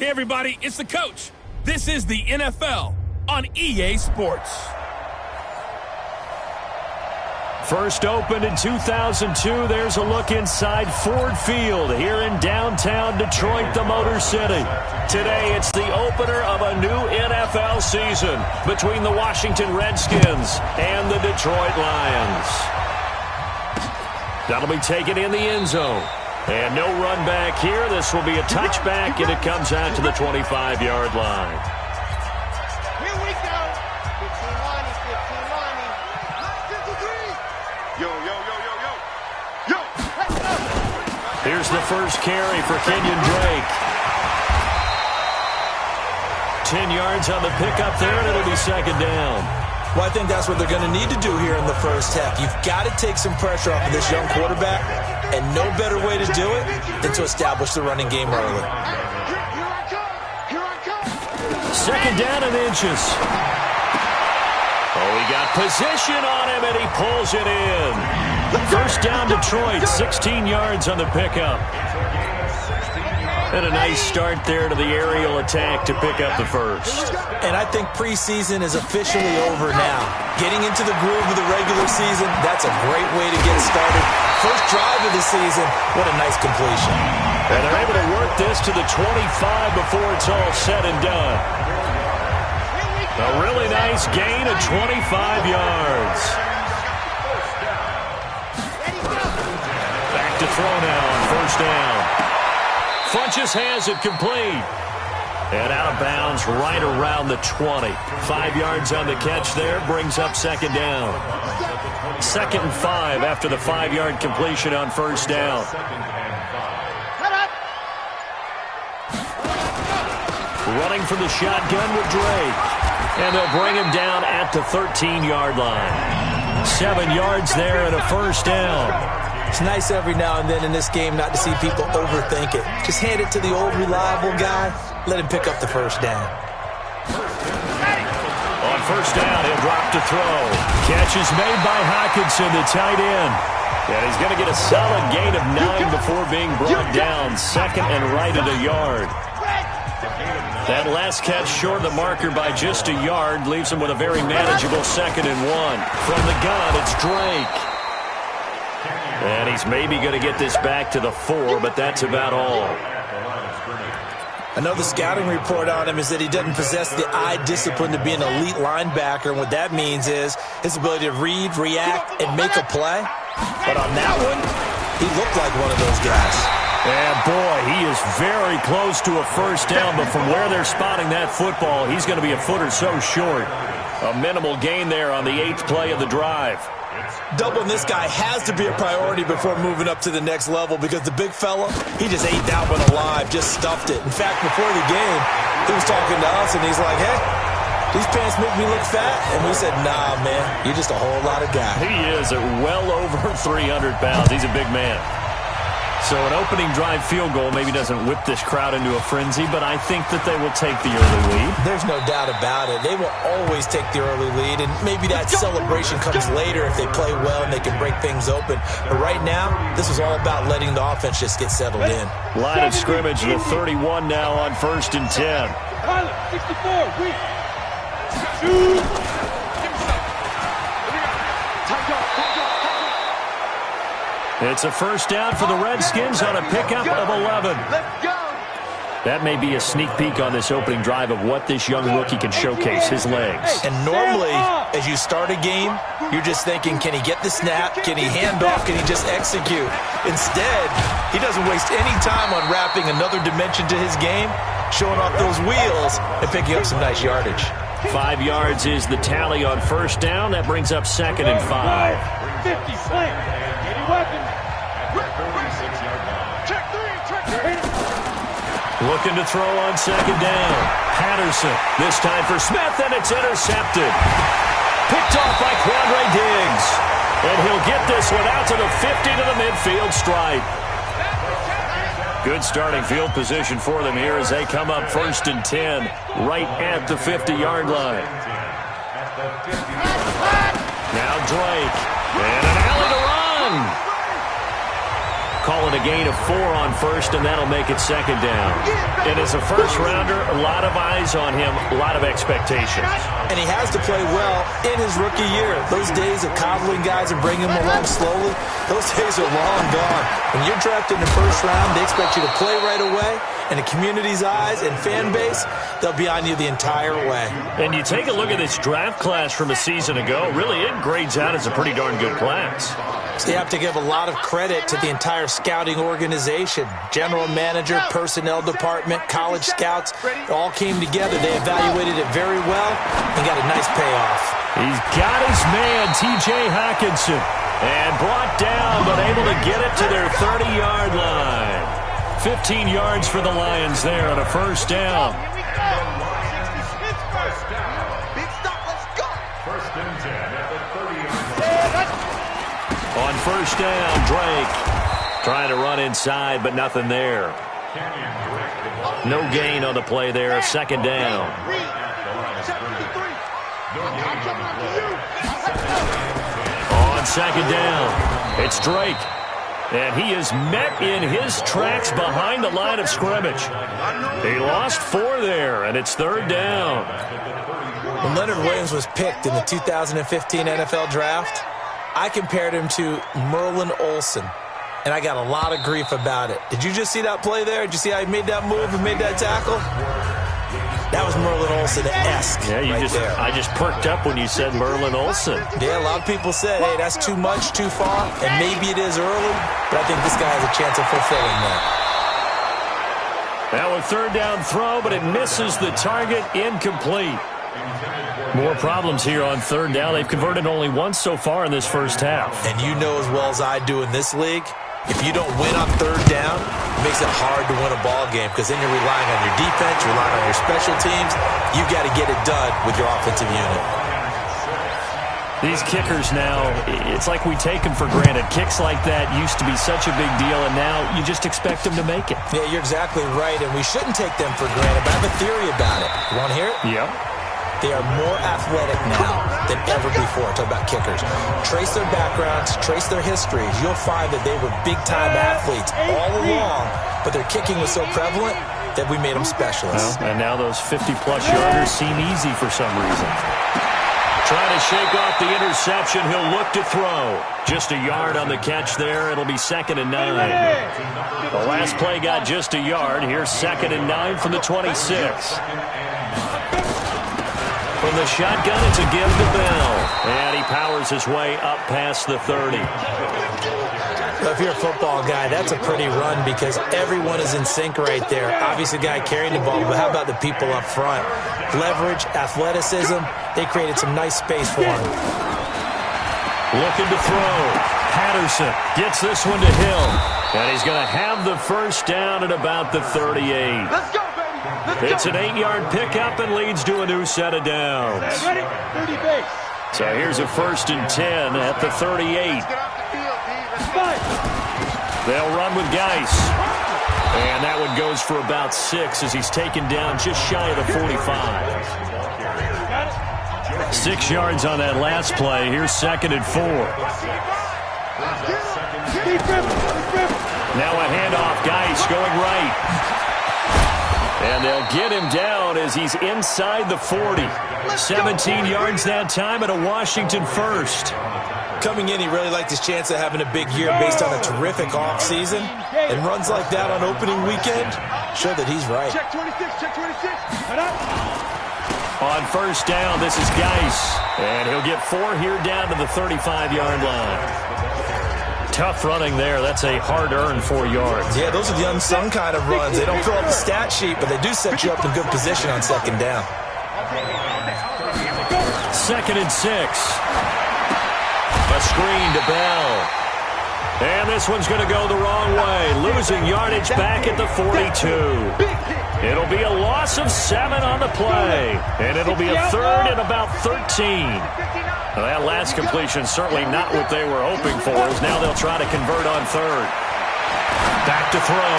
Hey everybody, it's the coach. This is the NFL on EA Sports. First opened in 2002, there's a look inside Ford Field here in downtown Detroit, the Motor City. Today, it's the opener of a new NFL season between the Washington Redskins and the Detroit Lions. That'll be taken in the end zone. And no run back here. This will be a touchback, and it comes out to the 25-yard line. Here we go. 15-money, 15-money. Yo, yo, yo, yo, yo. Yo. Here's the first carry for Kenyon Drake. 10 yards on the pickup there, and it'll be second down. Well, I think that's what they're going to need to do here in the first half. You've got to take some pressure off of this young quarterback, and no better way to do it than to establish the running game early. Second down and inches. Oh, he got position on him, and he pulls it in. First down, Detroit, 16 yards on the pickup. And a nice start there to the aerial attack to pick up the first. And I think preseason is officially over now. Getting into the groove of the regular season, that's a great way to get started. First drive of the season, what a nice completion. And they're able to work this to the 25 before it's all said and done. A really nice gain of 25 yards. Back to throw now on first down. Funches has it complete. And out of bounds right around the 20. 5 yards on the catch there, brings up second down. 2nd and 5 after the 5-yard completion on first down. Running from the shotgun with Drake. And they'll bring him down at the 13-yard line. 7 yards there and a first down. It's nice every now and then in this game not to see people overthink it. Just hand it to the old reliable guy. Let him pick up the first down. On first down, he'll drop to throw. Catch is made by Hockenson, the tight end. And he's going to get a solid gain of 9 before being brought down. Second and right at a yard. That last catch short of the marker by just a yard leaves him with a very manageable 2nd and 1. From the gun, it's Drake. And he's maybe going to get this back to the 4, but that's about all. Another scouting report on him is that he doesn't possess the eye discipline to be an elite linebacker, and what that means is his ability to read, react, and make a play. But on that one, he looked like one of those guys. And boy, he is very close to a first down, but from where they're spotting that football, he's going to be a foot or so short. A minimal gain there on the 8th play of the drive. Doubling this guy has to be a priority before moving up to the next level because the big fella, he just ate that one alive, just stuffed it. In fact, before the game, he was talking to us, and he's like, hey, these pants make me look fat. And we said, nah, man, you're just a whole lot of guy. He is at well over 300 pounds. He's a big man. So an opening drive field goal maybe doesn't whip this crowd into a frenzy, but I think that they will take the early lead. There's no doubt about it. They will always take the early lead, and maybe that celebration comes later if they play well and they can break things open. But right now, this is all about letting the offense just get settled in. Line of scrimmage, the 31 now on 1st and 10. Pilot, 64, we. It's a first down for the Redskins on a pickup of 11. Let's go. That may be a sneak peek on this opening drive of what this young rookie can showcase, his legs. And normally, as you start a game, you're just thinking, can he get the snap? Can he hand off? Can he just execute? Instead, he doesn't waste any time on wrapping another dimension to his game, showing off those wheels, and picking up some nice yardage. 5 yards is the tally on first down. That brings up 2nd and 5. 50, slant. Any weapons? Check 3. Looking to throw on second down. Patterson, this time for Smith, and it's intercepted. Picked off by Quandre Diggs. And he'll get this one out to the 50 to the midfield stripe. Good starting field position for them here as they come up 1st and 10, right at the 50-yard line. Now Drake, and an alley to run. call it a gain of 4 on first, and that'll make it second down. And as a first-rounder, a lot of eyes on him, a lot of expectations. And he has to play well in his rookie year. Those days of coddling guys and bringing them along slowly, those days are long gone. When you're drafted in the first round, they expect you to play right away. And the community's eyes and fan base, they'll be on you the entire way. And you take a look at this draft class from a season ago, really it grades out as a pretty darn good class. So you have to give a lot of credit to the entire scouting organization. General manager, personnel department, college scouts, it all came together. They evaluated it very well and got a nice payoff. He's got his man, T.J. Hockenson, and brought down, but able to get it to their 30-yard line. 15 yards for the Lions there on a first down. On first down, Drake trying to run inside, but nothing there. No gain on the play there. Second down. On second down, it's Drake. And he is met in his tracks behind the line of scrimmage. He lost 4 there, and it's third down. When Leonard Williams was picked in the 2015 NFL Draft, I compared him to Merlin Olsen, and I got a lot of grief about it. Did you just see that play there? Did you see how he made that move and made that tackle? That was Merlin Olsen-esque. Yeah, I just perked up when you said Merlin Olsen. Yeah, a lot of people said, hey, that's too much, too far, and maybe it is early, but I think this guy has a chance of fulfilling that. Now a third down throw, but it misses the target, incomplete. More problems here on third down. They've converted only once so far in this first half. And you know as well as I do in this league, if you don't win on third down, it makes it hard to win a ball game because then you're relying on your defense, you're relying on your special teams. You got to get it done with your offensive unit. These kickers now, it's like we take them for granted. Kicks like that used to be such a big deal, and now you just expect them to make it. Yeah, you're exactly right, and we shouldn't take them for granted, but I have a theory about it. You want to hear it? Yep. They are more athletic now than ever before. Talk about kickers. Trace their backgrounds, trace their histories. You'll find that they were big-time athletes all along, but their kicking was so prevalent that we made them specialists. Well, and now those 50-plus yarders seem easy for some reason. Trying to shake off the interception. He'll look to throw. Just a yard on the catch there. It'll be 2nd and 9. The last play got just a yard. Here's 2nd and 9 from the 26. From the shotgun, it's a give to Bell. And he powers his way up past the 30. Well, if you're a football guy, that's a pretty run because everyone is in sync right there. Obviously, the guy carrying the ball, but how about the people up front? Leverage, athleticism, they created some nice space for him. Looking to throw. Patterson gets this one to Hill. And he's going to have the first down at about the 38. Let's go, baby. It's an 8-yard pickup and leads to a new set of downs. Ready? 30 base. So here's a 1st and 10 at the 38. They'll run with Geis. And that one goes for about 6 as he's taken down just shy of the 45. 6 yards on that last play. Here's 2nd and 4. Now a handoff. Geis going right. And they'll get him down as he's inside the 40. 17 yards that time and a Washington first. Coming in, he really liked his chance of having a big year based on a terrific offseason. And runs like that on opening weekend show that he's right. Check 26, check 26. On first down, this is Geis. And he'll get 4 here down to the 35-yard line. Tough running there. That's a hard-earned 4 yards. Yeah, those are the unsung kind of runs. They don't fill up the stat sheet, but they do set you up in good position on second down. 2nd and 6. A screen to Bell. And this one's going to go the wrong way. Losing yardage back at the 42. It'll be a loss of 7 on the play. And it'll be a 3rd and about 13. Well, that last completion certainly not what they were hoping for. As now they'll try to convert on 3rd. Back to throw.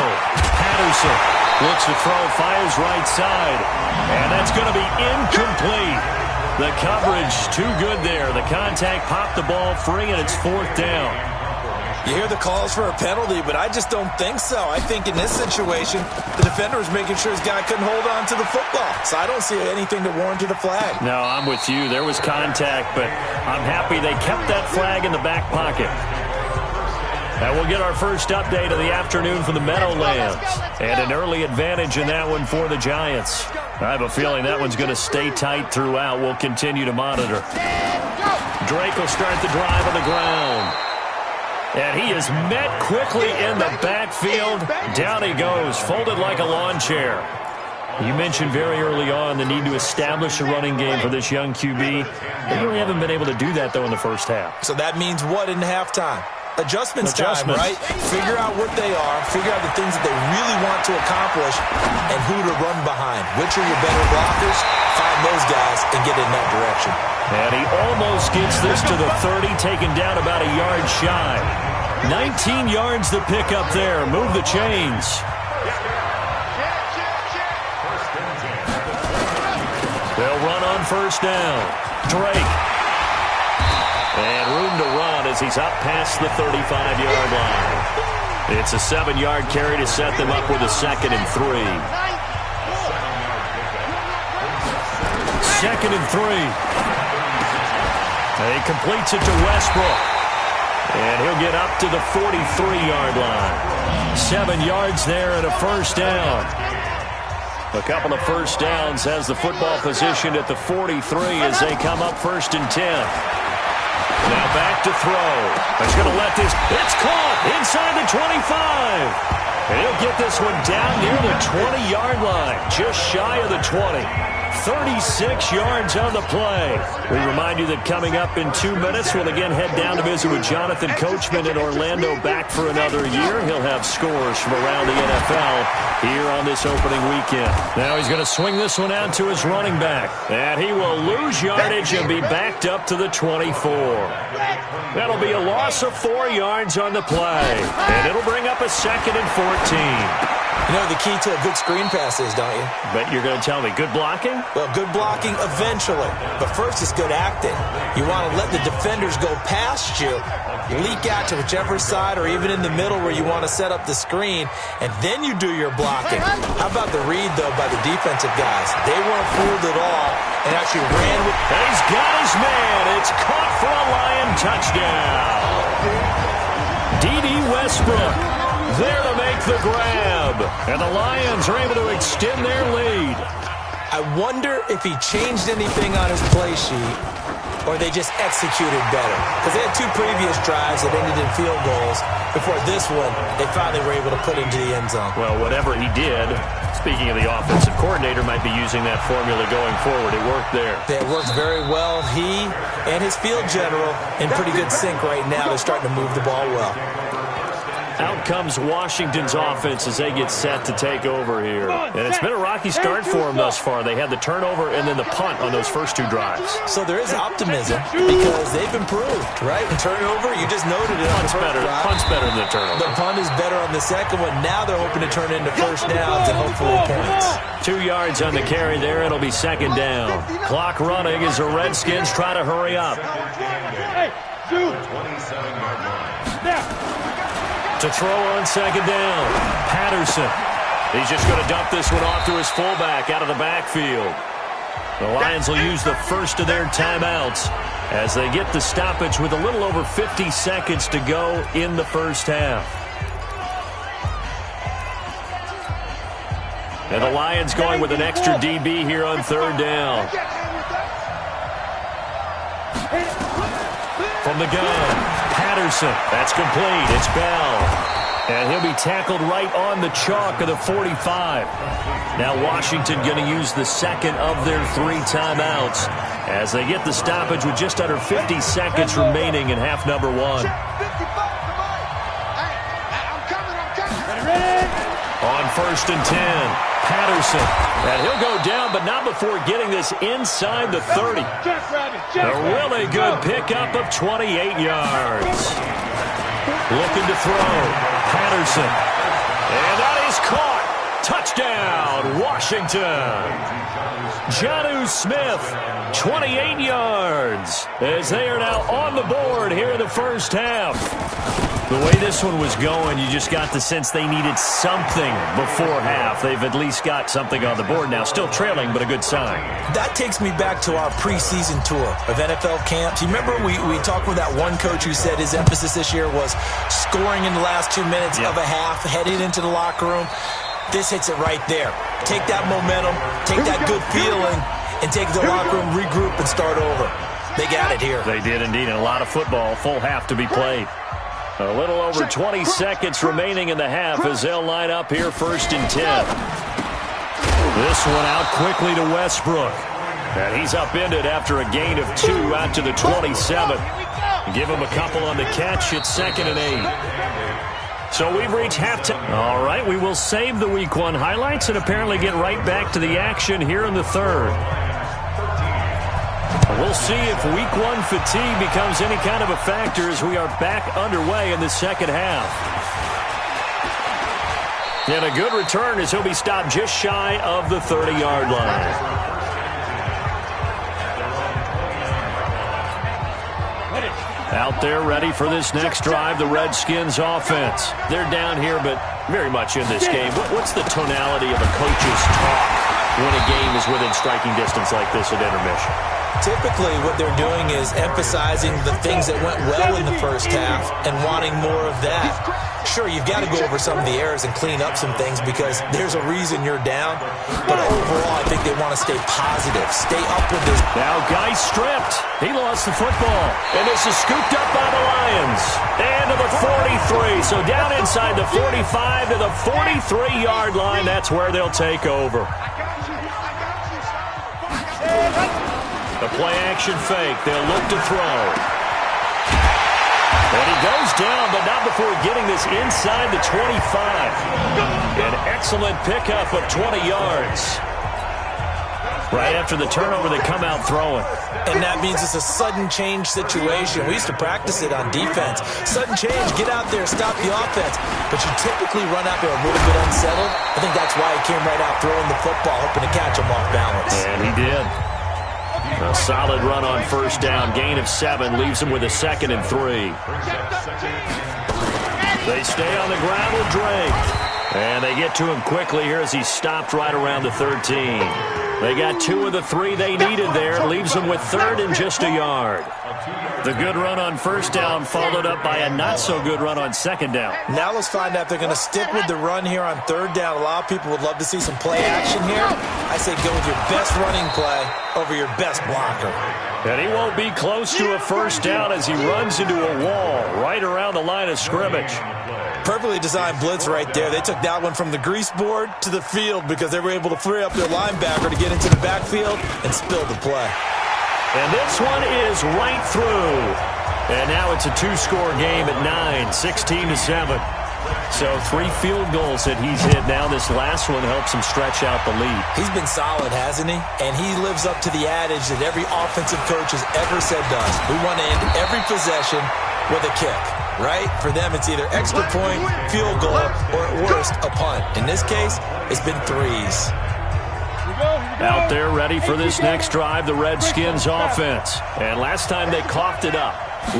Patterson looks to throw, fires right side. And that's going to be incomplete. The coverage too good there. The contact popped the ball free, and it's 4th down. You hear the calls for a penalty, but I just don't think so. I think in this situation, the defender was making sure his guy couldn't hold on to the football. So I don't see anything that warranted a flag. No, I'm with you. There was contact, but I'm happy they kept that flag in the back pocket. And we'll get our first update of the afternoon from the Meadowlands. And an early advantage in that one for the Giants. I have a feeling that one's going to stay tight throughout. We'll continue to monitor. Drake will start the drive on the ground. And he is met quickly in the backfield. Down he goes, folded like a lawn chair. You mentioned very early on the need to establish a running game for this young QB. They really haven't been able to do that, though, in the first half. So that means what in halftime? Adjustments time, right? Figure out what they are, figure out the things that they really want to accomplish, and who to run behind. Which are your better blockers? Find those guys and get in that direction. And he almost gets this to the 30, taken down about a yard shy. 19 yards to pick up there. Move the chains. They'll run on first down. Drake. And room to run as he's up past the 35-yard line. It's a 7-yard carry to set them up with a 2nd and 3. 2nd and 3. He completes it to Westbrook. And he'll get up to the 43-yard line. 7 yards there and a first down. A couple of first downs has the football positioned at the 43 as they come up 1st and 10. Now back to throw. He's going to let this. It's caught inside the 25. And he'll get this one down near the 20-yard line, just shy of the 20. 36 yards on the play. We remind you that coming up in 2 minutes, we'll again head down to visit with Jonathan Coachman in Orlando, back for another year. He'll have scores from around the NFL here on this opening weekend. Now he's going to swing this one out to his running back. And he will lose yardage and be backed up to the 24. That'll be a loss of 4 yards on the play. And it'll bring up a 2nd and 14. You know the key to a good screen pass is, don't you? Bet you're going to tell me good blocking? Well, good blocking eventually. But first it's good acting. You want to let the defenders go past you, leak out to whichever side or even in the middle where you want to set up the screen, and then you do your blocking. How about the read, though, by the defensive guys? They weren't fooled at all and actually ran with... And he's got his man. It's caught for a Lion touchdown. DD Westbrook there to make the grab. And the Lions are able to extend their lead. I wonder if he changed anything on his play sheet or they just executed better. Because they had 2 previous drives that ended in field goals. Before this one, they finally were able to put into the end zone. Well, whatever he did, speaking of the offensive coordinator, might be using that formula going forward. It worked there. It worked very well. He and his field general in pretty good sync right now. They're starting to move the ball well. Out comes Washington's offense as they get set to take over here. And it's been a rocky start for them thus far. They had the turnover and then the punt on those first 2 drives. So there is optimism because they've improved, right? And turnover, you just noted it. Punt's better. Punt's better than the turnover. The punt is better on the second one. Now they're hoping to turn it into first downs and hopefully points. 2 yards on the carry there. It'll be 2nd down. Clock running as the Redskins try to hurry up. To throw on 2nd down. Patterson. He's just going to dump this one off to his fullback out of the backfield. The Lions will use the first of their timeouts as they get the stoppage with a little over 50 seconds to go in the first half. And the Lions going with an extra DB here on 3rd down. From the gun. Patterson. That's complete. It's Bell. And he'll be tackled right on the chalk of the 45. Now Washington going to use the second of their 3 timeouts as they get the stoppage with just under 50 seconds remaining in half number 1. On 1st and 10. Patterson. And he'll go down, but not before getting this inside the 30. A really good pickup of 28 yards. Looking to throw. Patterson. And that is caught. Touchdown, Washington. Jonnu Smith, 28 yards, as they are now on the board here in the first half. The way this one was going, you just got the sense they needed something before half. They've at least got something on the board now. Still trailing, but a good sign. That takes me back to our preseason tour of NFL camps. You remember we talked with that one coach who said his emphasis this year was scoring in the last 2 minutes of a half, heading into the locker room. This hits it right there. Take that momentum, take that good feeling, and take the locker room, regroup, and start over. They got it here. They did indeed, and a lot of football, full half to be played. A little over 20 seconds remaining in the half as they'll line up here 1st and 10. This one out quickly to Westbrook. And he's upended after a gain of 2 out to the 27. Give him a couple on the catch. It's 2nd and 8. So we've reached halftime. All right, we will save the Week 1 highlights and apparently get right back to the action here in the 3rd. We'll see if Week 1 fatigue becomes any kind of a factor as we are back underway in the 2nd half. And a good return as he'll be stopped just shy of the 30-yard line. Out there ready for this next drive, the Redskins offense. They're down here, but very much in this game. What's the tonality of a coach's talk when a game is within striking distance like this at intermission? Typically, what they're doing is emphasizing the things that went well in the first half and wanting more of that. Sure, you've got to go over some of the errors and clean up some things because there's a reason you're down. But overall, I think they want to stay positive, stay up with this. Now, Guy stripped. He lost the football. And this is scooped up by the Lions. And to the 43. So down inside the 45 to the 43-yard line. That's where they'll take over. The play-action fake. They'll look to throw. And he goes down, but not before getting this inside the 25. An excellent pickup of 20 yards. Right after the turnover, they come out throwing. And that means it's a sudden change situation. We used to practice it on defense. Sudden change, get out there, stop the offense. But you typically run out there a little bit unsettled. I think that's why he came right out throwing the football, hoping to catch him off balance. And he did. A solid run on 1st down. Gain of 7 leaves him with a 2nd and 3. They stay on the ground with Drake. And they get to him quickly here as he's stopped right around the 13. They got 2 of the 3 they needed there. Leaves them with 3rd and just a yard. The good run on 1st down followed up by a not-so-good run on 2nd down. Now let's find out if they're going to stick with the run here on 3rd down. A lot of people would love to see some play action here. I say go with your best running play over your best blocker. And he won't be close to a 1st down as he runs into a wall right around the line of scrimmage. Perfectly designed blitz right there. They took that one from the grease board to the field because they were able to free up their linebacker to get into the backfield and spill the play. And this one is right through. And now it's a 2-score game at 9, 16-7. So 3 field goals that he's hit now. This last one helps him stretch out the lead. He's been solid, hasn't he? And he lives up to the adage that every offensive coach has ever said does. We want to end every possession with a kick, right? For them, it's either extra point, field goal, or at worst, a punt. In this case, it's been 3s. Out there ready for this next drive, the Redskins offense. And last time they coughed it up,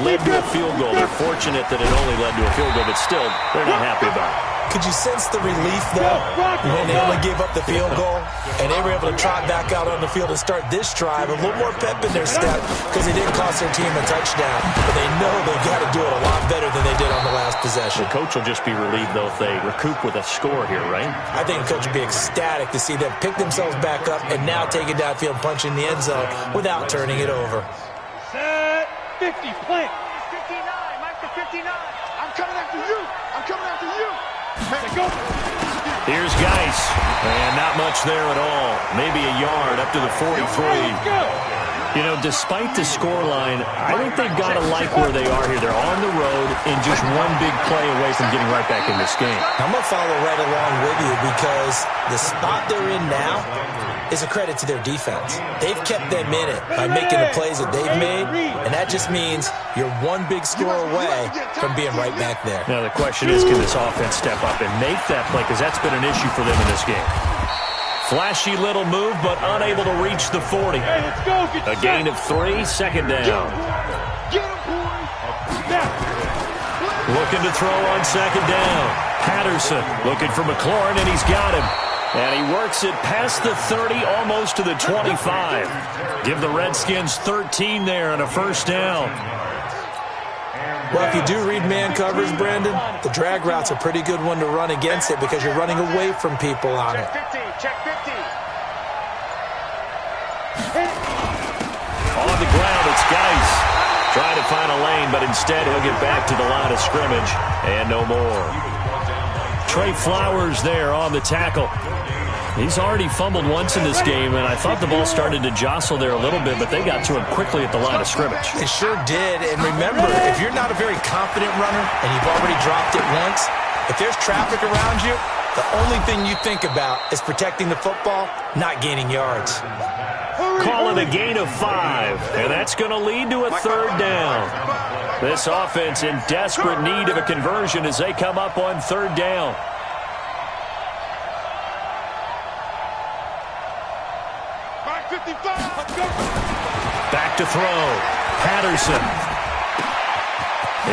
led to a field goal. They're fortunate that it only led to a field goal, but still, they're not happy about it. Could you sense the relief, though, when they only gave up the field goal and they were able to trot back out on the field and start this drive? A little more pep in their step because it didn't cost their team a touchdown. But they know they've got to do it a lot better than they did on the last possession. The coach will just be relieved, though, if they recoup with a score here, right? I think the coach will be ecstatic to see them pick themselves back up and now take it downfield, punch in the end zone without turning it over. Set 50, plant. 59, Mike to 59. I'm coming after you. I'm coming after you. Go. Here's Geis. And not much there at all. Maybe a yard up to the 43. You know, despite the scoreline, I think they've got to like where they are here. They're on the road and just one big play away from getting right back in this game. I'm going to follow right along with you because the spot they're in now is a credit to their defense. They've kept them in it by making the plays that they've made, and that just means you're one big score away from being right back there. Now, the question is, can this offense step up and make that play? Because that's been an issue for them in this game. Flashy little move, but unable to reach the 40. Hey, let's go. A gain of 3, second down. Get him, boy. Now. Looking to throw on second down. Patterson looking for McLaurin, and he's got him. And he works it past the 30, almost to the 25. Give the Redskins 13 there and a first down. Well, if you do read man coverage, Brandon, the drag route's a pretty good one to run against it because you're running away from people on it. Check 50. On the ground, it's Geis. Trying to find a lane, but instead he'll get back to the line of scrimmage. And no more. Trey Flowers there on the tackle. He's already fumbled once in this game, and I thought the ball started to jostle there a little bit, but they got to him quickly at the line of scrimmage. They sure did. And remember, if you're not a very confident runner and you've already dropped it once, if there's traffic around you, the only thing you think about is protecting the football, not gaining yards. Call it a gain of 5, and that's going to lead to a third down. This offense in desperate need of a conversion as they come up on third down. Back to throw. Patterson.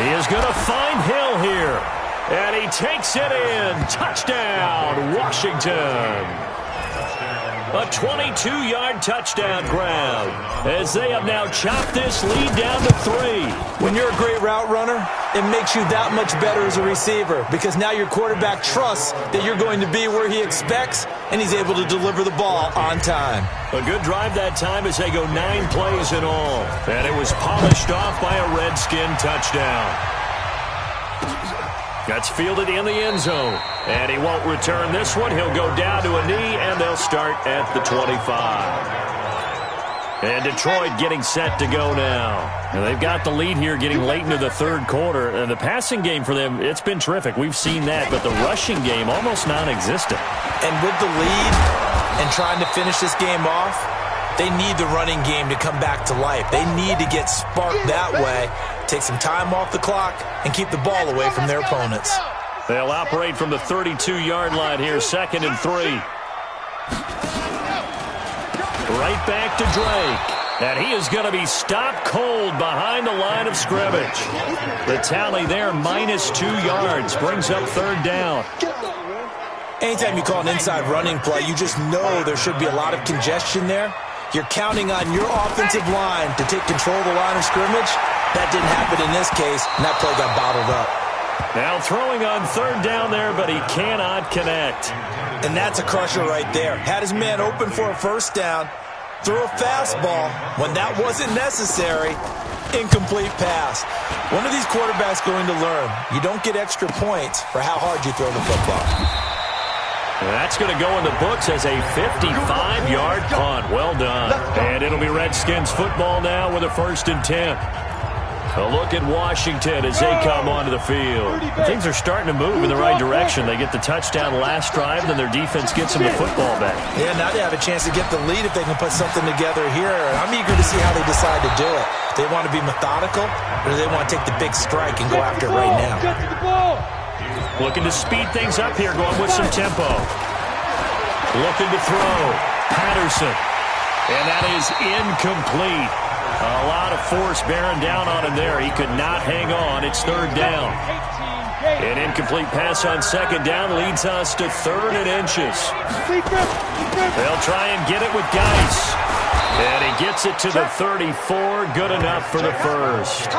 He is going to find Hill here. And he takes it in. Touchdown, Washington. A 22-yard touchdown grab as they have now chopped this lead down to 3. When you're a great route runner, it makes you that much better as a receiver because now your quarterback trusts that you're going to be where he expects, and he's able to deliver the ball on time. A good drive that time as they go 9 plays in all. And it was polished off by a Redskin touchdown. That's fielded in the end zone. And he won't return this one. He'll go down to a knee, and they'll start at the 25. And Detroit getting set to go now. And they've got the lead here getting late into the third quarter. And the passing game for them, it's been terrific. We've seen that. But the rushing game, almost non-existent. And with the lead and trying to finish this game off, they need the running game to come back to life. They need to get sparked that way, take some time off the clock, and keep the ball away from their opponents. They'll operate from the 32-yard line here, 2nd and 3. Right back to Drake. And he is going to be stopped cold behind the line of scrimmage. The tally there, -2 yards, brings up third down. Anytime you call an inside running play, you just know there should be a lot of congestion there. You're counting on your offensive line to take control of the line of scrimmage. That didn't happen in this case, and that play got bottled up. Now throwing on third down there, but he cannot connect. And that's a crusher right there. Had his man open for a first down, threw a fastball. When that wasn't necessary, incomplete pass. One of these quarterbacks going to learn, you don't get extra points for how hard you throw the football. That's going to go in the books as a 55-yard punt. Well done. And it'll be Redskins football now with a 1st and 10. A look at Washington as they come onto the field. Things are starting to move in the right direction. They get the touchdown last drive, then their defense gets them the football back. Yeah, now they have a chance to get the lead if they can put something together here. And I'm eager to see how they decide to do it. Do they want to be methodical, or do they want to take the big strike and go after it right now? Looking to speed things up here, going with some tempo. Looking to throw. Patterson. And that is incomplete. A lot of force bearing down on him there. He could not hang on. It's third down. An incomplete pass on second down leads us to 3rd and inches. They'll try and get it with Geis. And he gets it to the 34. Good enough for the first.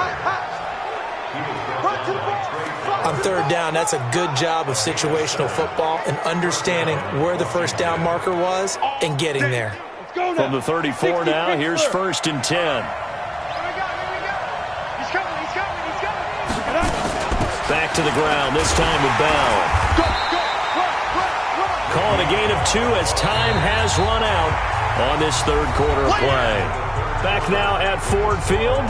On third down, that's a good job of situational football and understanding where the first down marker was and getting there. From the 34 now, here's 1st and 10. Back to the ground, this time with Bell. Call it a gain of 2 as time has run out on this third quarter of play. Back now at Ford Field.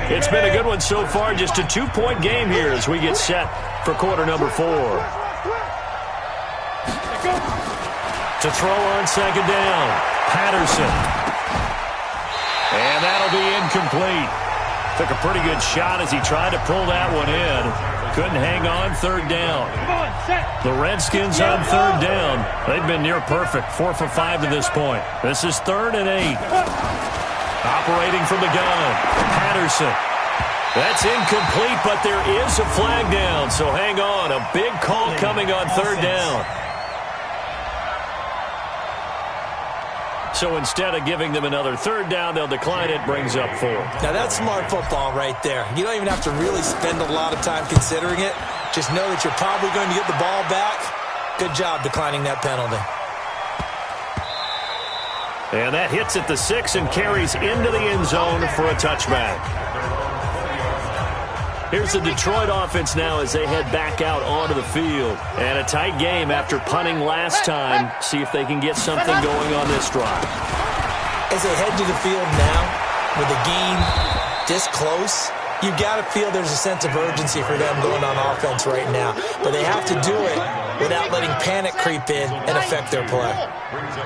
It's been a good one so far. Just a 2-point game here as we get set for quarter number 4. To throw on second down, Patterson. And that'll be incomplete. Took a pretty good shot as he tried to pull that one in. Couldn't hang on third down. The Redskins on third down. They've been near perfect, 4 for 5 to this point. This is 3rd and 8. Operating from the gun, Patterson. That's incomplete, but there is a flag down, so hang on. A big call coming on third down. So instead of giving them another third down, they'll decline it, brings up 4. Now that's smart football right there. You don't even have to really spend a lot of time considering it. Just know that you're probably going to get the ball back. Good job declining that penalty. And that hits at the 6 and carries into the end zone for a touchback. Here's the Detroit offense now as they head back out onto the field. And a tight game after punting last time. See if they can get something going on this drive. As they head to the field now, with the game this close, you've got to feel there's a sense of urgency for them going on offense right now. But they have to do it without letting panic creep in and affect their play.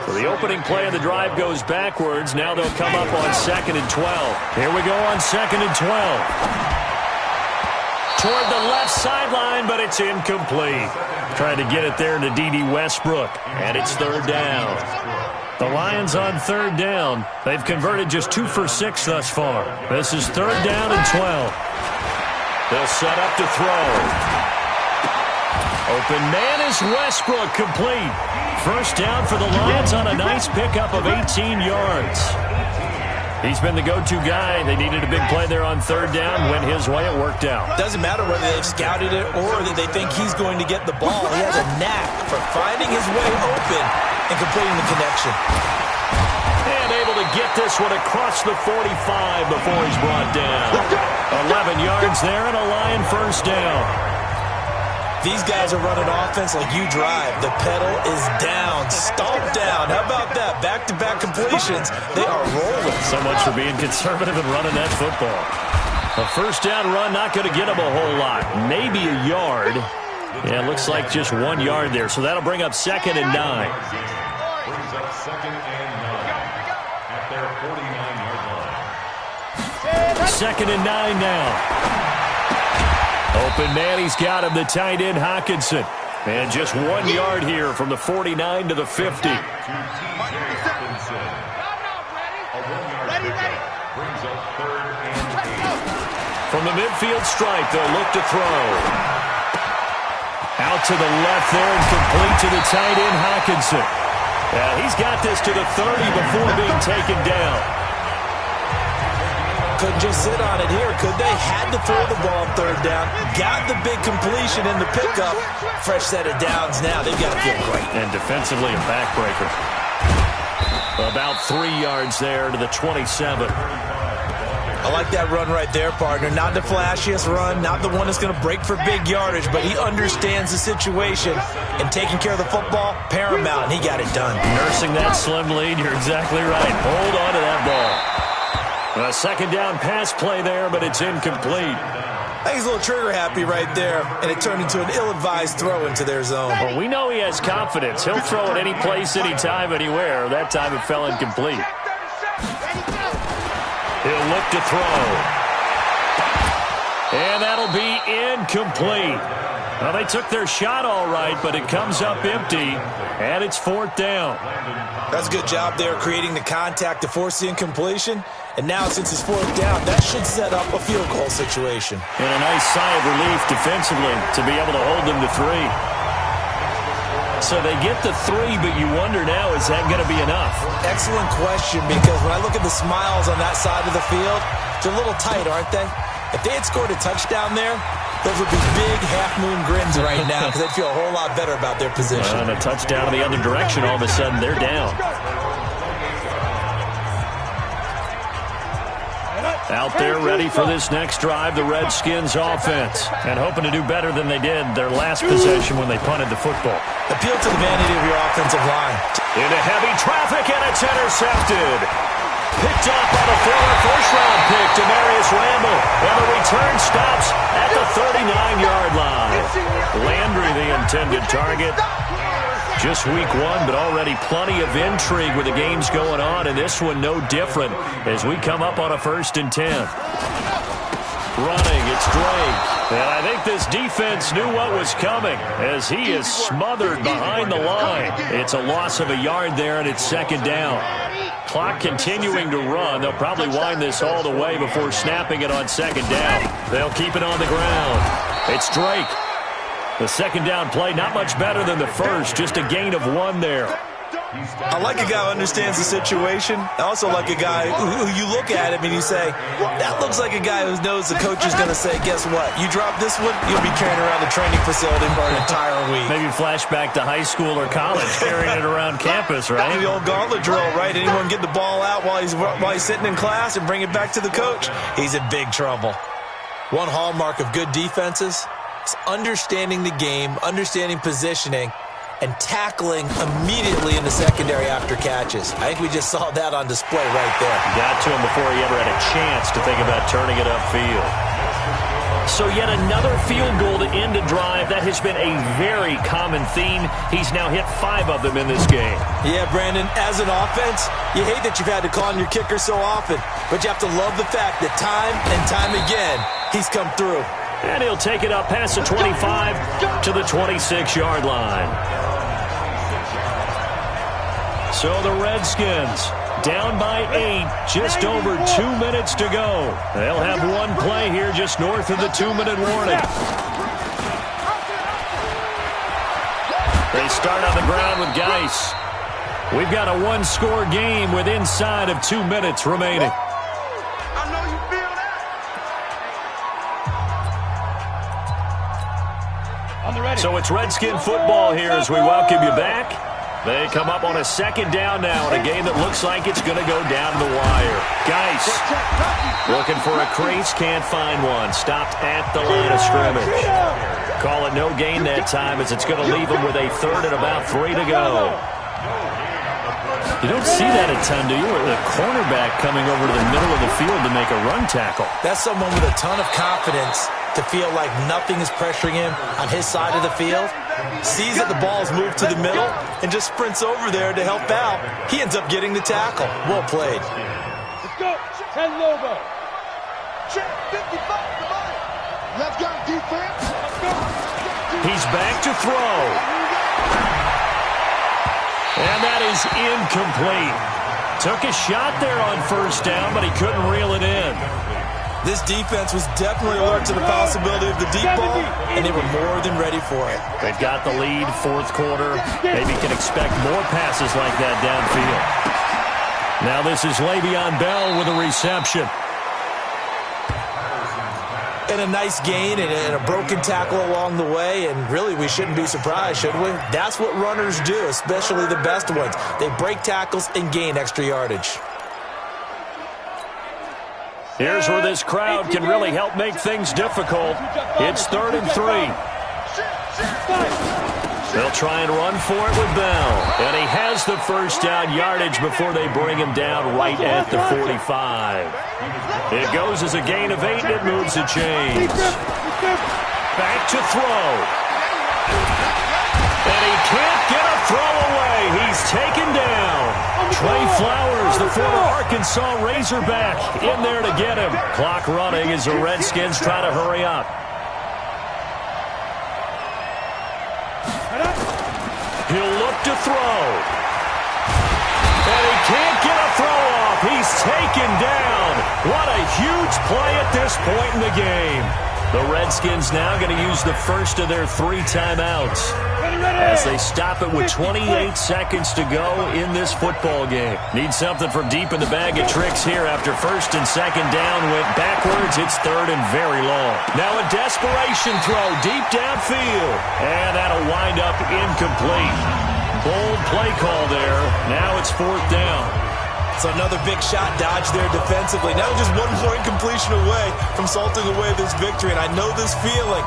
So the opening play of the drive goes backwards. Now they'll come up on 2nd and 12. Here we go on 2nd and 12. Toward the left sideline, but it's incomplete. Trying to get it there to DeDe Westbrook, and it's third down. The Lions on third down. They've converted just 2 for 6 thus far. This is third down and 12. They'll set up to throw. Open man is Westbrook, complete. First down for the Lions on a nice pickup of 18 yards. He's been the go-to guy. They needed a big play there on third down. Went his way. It worked out. Doesn't matter whether they've scouted it or that they think he's going to get the ball. He has a knack for finding his way open and completing the connection. And able to get this one across the 45 before he's brought down. 11 yards there and a Lion first down. These guys are running offense like you drive. The pedal is down, stomped down. How about that? Back-to-back completions. They are rolling. So much for being conservative and running that football. A first down run, not going to get them a whole lot. Maybe a yard. Yeah, it looks like just 1 yard there. So that'll bring up 2nd and 9. Brings up 2nd and 9 at their 49-yard line. 2nd and 9 now. Open man, he's got him, the tight end Hockenson. And just 1 yard here from the 49 to the 50. A 1-yard pickup brings up 3rd and 8. From the midfield stripe, they'll look to throw. Out to the left there and complete to the tight end Hockenson. He's got this to the 30 before being taken down. Couldn't just sit on it here, could they? Had to throw the ball third down. Got the big completion in the pickup. Fresh set of downs now. They've got to feel great. And defensively, a backbreaker. About 3 yards there to the 27. I like that run right there, partner. Not the flashiest run, not the one that's going to break for big yardage, but he understands the situation, and taking care of the football, paramount, and he got it done. Nursing that slim lead, you're exactly right. Hold on to that ball. A second down pass play there, but it's incomplete. I think he's a little trigger happy right there, and it turned into an ill-advised throw into their zone. Well, we know he has confidence. He'll throw it any place, anytime, anywhere. That time it fell incomplete. He'll look to throw. And that'll be incomplete. Well, they took their shot all right, but it comes up empty, and it's 4th down. That's a good job there, creating the contact to force the incompletion. And now, since it's 4th down, that should set up a field goal situation. And a nice sigh of relief defensively to be able to hold them to 3. So they get the 3, but you wonder now, is that going to be enough? Excellent question, because when I look at the smiles on that side of the field, they're a little tight, aren't they? If they had scored a touchdown there, those would be big half-moon grins right now because they'd feel a whole lot better about their position. And a touchdown in the other direction, all of a sudden, they're down. Out there ready for this next drive, the Redskins offense. And hoping to do better than they did their last possession when they punted the football. Appeal to the vanity of your offensive line. Into heavy traffic, and it's intercepted. Picked off by the former first-round pick, Demarius Randall. And the return stops at the 39-yard line. Landry, the intended target. Just week one, but already plenty of intrigue with the games going on, and this one no different as we come up on a 1st and 10. Running, it's Drake. And I think this defense knew what was coming as he is smothered behind the line. It's a loss of a yard there, and it's 2nd down. Clock continuing to run. They'll probably wind this all the way before snapping it on 2nd down. They'll keep it on the ground. It's Drake. The 2nd down play, not much better than the first, just a gain of 1 there. I like a guy who understands the situation. I also like a guy who you look at him and you say, that looks like a guy who knows the coach is going to say, guess what? You drop this one, you'll be carrying around the training facility for an entire week. Maybe flashback to high school or college, carrying it around campus, right? The old gauntlet drill, right? Anyone get the ball out while he's sitting in class and bring it back to the coach? He's in big trouble. One hallmark of good defenses is understanding the game, understanding positioning, and tackling immediately in the secondary after catches. I think we just saw that on display right there. Got to him before he ever had a chance to think about turning it upfield. So yet another field goal to end a drive. That has been a very common theme. He's now hit 5 of them in this game. Yeah, Brandon, as an offense, you hate that you've had to call on your kicker so often, but you have to love the fact that time and time again, he's come through. And he'll take it up past the 25 to the 26-yard line. So the Redskins down by 8, just over 2 minutes to go. They'll have one play here just north of the 2-minute warning. They start on the ground with Geis. We've got a 1-score game with inside of 2 minutes remaining. So it's Redskin football here as we welcome you back. They come up on a 2nd down now in a game that looks like it's going to go down to the wire. Geis looking for a crease, can't find one. Stopped at the line of scrimmage. Call it no gain that time as it's going to leave him with a 3rd and about 3 to go. You don't see that a ton, do you? The cornerback coming over to the middle of the field to make a run tackle. That's someone with a ton of confidence to feel like nothing is pressuring him on his side of the field. Sees that the ball is moved to the middle and just sprints over there to help out. He ends up getting the tackle. Well played. Let's go. 10 logo. Check 55. Let's go, defense. Let's go. He's back to throw. And that is incomplete. Took a shot there on 1st down, but he couldn't reel it in. This defense was definitely alert to the possibility of the deep ball, and they were more than ready for it. They've got the lead, 4th quarter. Maybe can expect more passes like that downfield. Now this is Le'Veon Bell with a reception. And a nice gain and a broken tackle along the way, and really we shouldn't be surprised, should we? That's what runners do, especially the best ones. They break tackles and gain extra yardage. Here's where this crowd can really help make things difficult. It's 3rd and 3. They'll try and run for it with Bell. And he has the 1st down yardage before they bring him down right at the 45. It goes as a gain of 8, and it moves the chains. Back to throw. And he can't get a throw away. He's taken down. Trey Flowers, the former Arkansas Razorback, in there to get him. Clock running as the Redskins try to hurry up. He'll look to throw. And he can't get a throw off. He's taken down. What a huge play at this point in the game. The Redskins now going to use the first of their 3 timeouts as they stop it with 28 seconds to go in this football game. Need something from deep in the bag of tricks here after 1st and 2nd down went backwards. It's 3rd and very long. Now a desperation throw deep downfield. And that'll wind up incomplete. Bold play call there. Now it's 4th down. So another big shot dodge there defensively. Now just 1 more incompletion away from salting away this victory. And I know this feeling.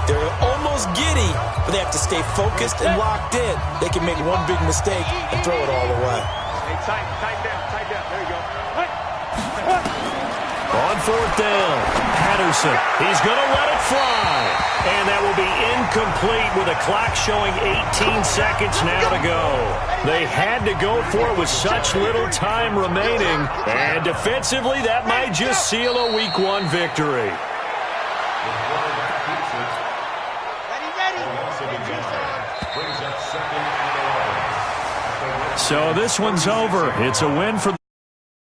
They're almost giddy, but they have to stay focused and locked in. They can make one big mistake and throw it all away. Hey, tight down. There you go. fourth down. Patterson, he's going to let it fly. And that will be incomplete with a clock showing 18 seconds now to go. They had to go for it with such little time remaining. And defensively, that might just seal a Week 1 victory. So this one's over. It's a win for